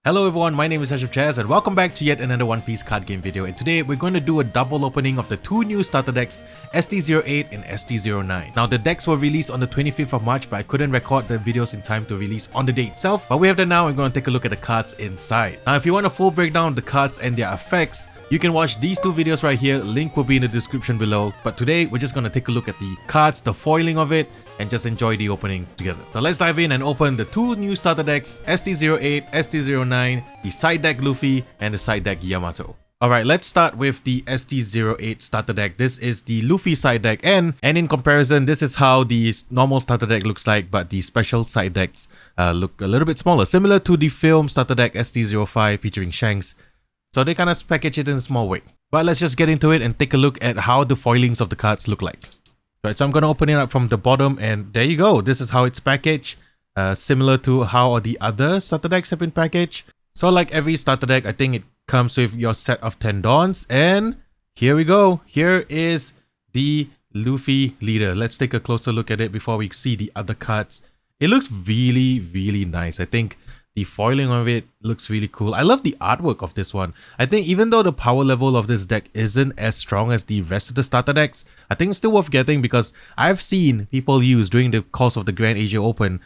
Hello everyone, my name is Asyrafchazz and welcome back to yet another One Piece card game video, and today we're going to do a double opening of the two new starter decks, ST-08 and ST-09. Now the decks were released on the 25th of March, but I couldn't record the videos in time to release on the day itself, but we have them now and we're going to take a look at the cards inside. Now if you want a full breakdown of the cards and their effects, you can watch these two videos right here, link will be in the description below, but today we're just going to take a look at the cards, the foiling of it, and just enjoy the opening together. So let's dive in and open the two new starter decks, ST-08, ST-09, the side deck Luffy and the side deck Yamato. Alright, let's start with the ST-08 starter deck. This is the Luffy side deck, and in comparison, this is how the normal starter deck looks like, but the special side decks look a little bit smaller, similar to the film starter deck ST-05 featuring Shanks. So they kind of package it in a small way. But let's just get into it and take a look at how the foilings of the cards look like. Right, so I'm going to open it up from the bottom, and there you go. This is how it's packaged, similar to how the other starter decks have been packaged. So like every starter deck, I think it comes with your set of 10 Dons, and here we go. Here is the Luffy leader. Let's take a closer look at it before we see the other cards. It looks really nice. I think the foiling of it looks really cool. I love the artwork of this one. I think even though the power level of this deck isn't as strong as the rest of the starter decks, I think it's still worth getting because I've seen people use during the course of the Grand Asia Open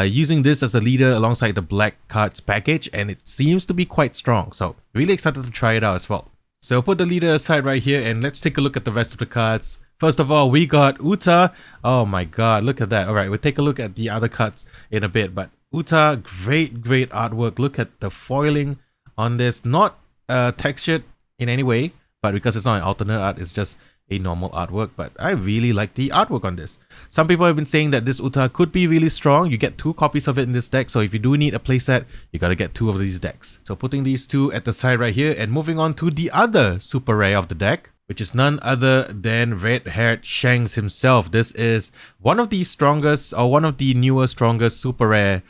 using this as a leader alongside the black cards package, and it seems to be quite strong. So really excited to try it out as well. So put the leader aside right here and let's take a look at the rest of the cards. First of all, we got Uta. Oh my god, look at that. Alright, we'll take a look at the other cards in a bit, but Uta, great artwork. Look at the foiling on this. Not textured in any way, but because it's not an alternate art, it's just a normal artwork. But I really like the artwork on this. Some people have been saying that this Uta could be really strong. You get 2 copies of it in this deck, so if you do need a playset, you gotta get 2 of these decks. So putting these 2 at the side right here, and moving on to the other super rare of the deck, which is none other than red-haired Shanks himself. This is one of the strongest, or one of the newer, strongest super rare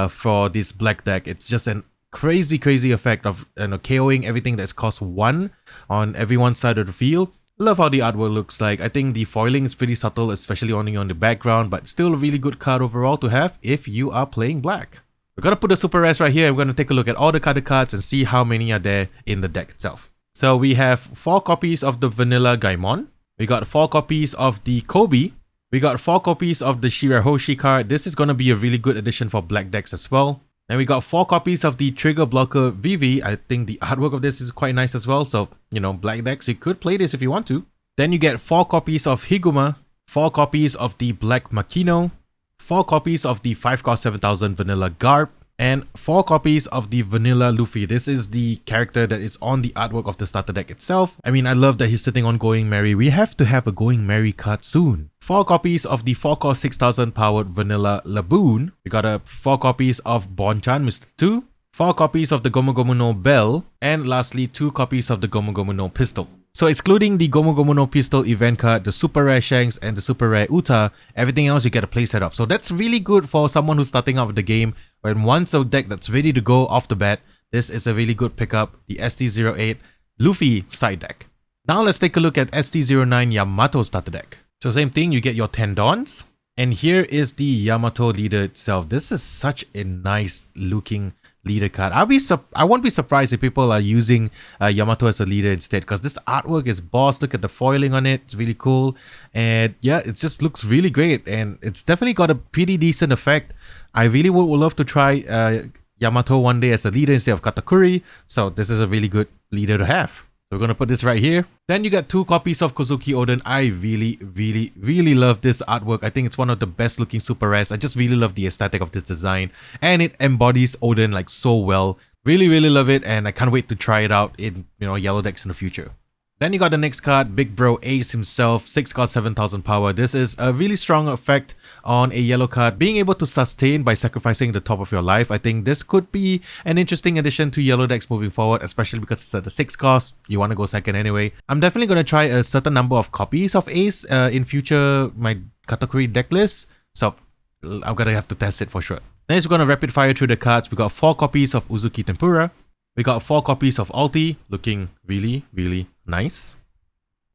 for this black deck. It's just an crazy effect of KOing everything that's cost 1 on every one side of the field. Love how the artwork looks like. I think the foiling is pretty subtle, especially only on the background, but still a really good card overall to have if you are playing black. We're gonna put the super rares right here, and we're gonna take a look at all the carded cards and see how many are there in the deck itself. So we have 4 copies of the Vanilla Gaimon. We got 4 copies of the Kobe. We got 4 copies of the Shirahoshi card. This is going to be a really good addition for black decks as well. And we got 4 copies of the Trigger Blocker Vivi. I think the artwork of this is quite nice as well. So, black decks, you could play this if you want to. Then you get 4 copies of Higuma, 4 copies of the Black Makino, 4 copies of the 5-cost 7000 Vanilla Garb, and 4 copies of the Vanilla Luffy. This is the character that is on the artwork of the starter deck itself. I mean, I love that he's sitting on Going Merry. We have to have a Going Merry card soon. 4 copies of the 4-cost 6000 powered Vanilla Laboon. We got 4 copies of Bonchan Mr. 2, 4 copies of the Gomu Gomu no Bell, and lastly 2 copies of the Gomu Gomu no Pistol. So excluding the Gomu Gomu no Pistol event card, the super rare Shanks, and the super rare Uta, everything else you get a playset of. So that's really good for someone who's starting out with the game. When once a deck that's ready to go off the bat, this is a really good pickup, the ST-08 Luffy side deck. Now let's take a look at ST-09 Yamato starter deck. So same thing, you get your 10 Dons. And here is the Yamato leader itself. This is such a nice looking leader card. I won't be surprised if people are using Yamato as a leader instead, because this artwork is boss. Look at the foiling on it, it's really cool, and yeah, it just looks really great, and it's definitely got a pretty decent effect. I really would love to try Yamato one day as a leader instead of Katakuri, so this is a really good leader to have. So we're gonna put this right here. Then you got 2 copies of Kozuki Oden. I really love this artwork. I think it's one of the best looking super rares. I just really love the aesthetic of this design, and it embodies Oden like so well. Really love it, and I can't wait to try it out in yellow decks in the future. Then you got the next card, Big Bro Ace himself, 6-cost 7000 power. This is a really strong effect on a yellow card, being able to sustain by sacrificing the top of your life. I think this could be an interesting addition to yellow decks moving forward, especially because it's at the 6 cost. You want to go second anyway. I'm definitely going to try a certain number of copies of Ace in future my Katakuri deck list, so I'm going to have to test it for sure. Next, we're going to rapid fire through the cards. We got 4 copies of Uzuki Tempura. We got 4 copies of Ulti, looking really nice.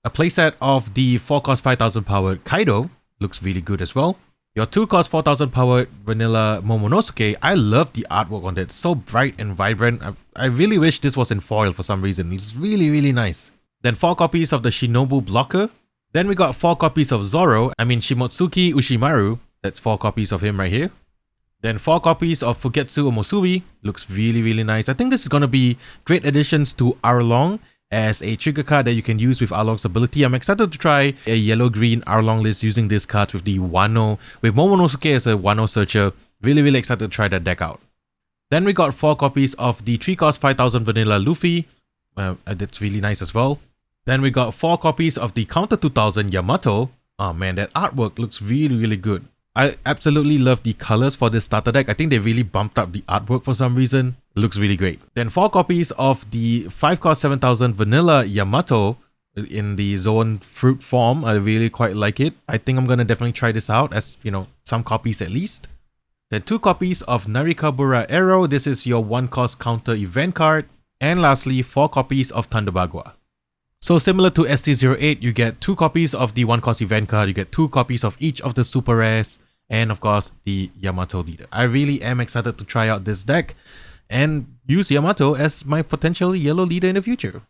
A playset of the 4-cost 5000 powered Kaido, looks really good as well. Your 2 cost 4000 powered vanilla Momonosuke. I love the artwork on that. It's so bright and vibrant. I really wish this was in foil for some reason. It's really nice. Then 4 copies of the Shinobu blocker. Then we got 4 copies of Zoro. Shimotsuki Ushimaru. That's 4 copies of him right here. Then 4 copies of Fugetsu Omusubi. Looks really nice. I think this is going to be great additions to Arlong as a trigger card that you can use with Arlong's ability. I'm excited to try a yellow-green Arlong list using this card with the Wano, with Momonosuke as a Wano searcher. Really excited to try that deck out. Then we got 4 copies of the 3 cost 5000 vanilla Luffy. That's really nice as well. Then we got 4 copies of the counter 2000 Yamato. Oh man, that artwork looks really good. I absolutely love the colors for this starter deck. I think they really bumped up the artwork for some reason. It looks really great. Then 4 copies of the 5 cost 7000 vanilla Yamato in the zone fruit form. I really quite like it. I think I'm gonna definitely try this out as, you know, some copies at least. Then 2 copies of Narikabura Arrow. This is your 1 cost counter event card. And lastly, 4 copies of Thunderbagua. So similar to ST-08, you get 2 copies of the 1 cost event card, you get 2 copies of each of the super rares, and of course the Yamato leader. I really am excited to try out this deck and use Yamato as my potential yellow leader in the future.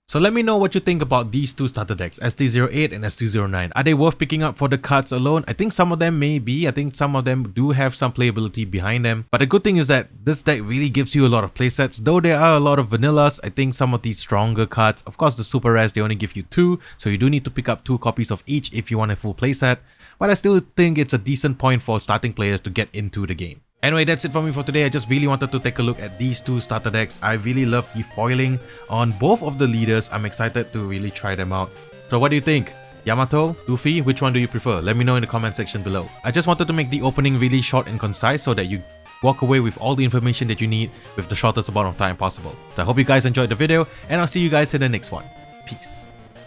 So let me know what you think about these 2 starter decks, ST-08 and ST-09. Are they worth picking up for the cards alone? I think some of them may be. I think some of them do have some playability behind them. But the good thing is that this deck really gives you a lot of playsets. Though there are a lot of vanillas, I think some of these stronger cards, of course the super rares, they only give you 2. So you do need to pick up 2 copies of each if you want a full playset. But I still think it's a decent point for starting players to get into the game. Anyway, that's it for me for today. I just really wanted to take a look at these 2 starter decks. I really love the foiling on both of the leaders. I'm excited to really try them out. So what do you think? Yamato? Luffy? Which one do you prefer? Let me know in the comment section below. I just wanted to make the opening really short and concise so that you walk away with all the information that you need with the shortest amount of time possible. So I hope you guys enjoyed the video and I'll see you guys in the next one. Peace.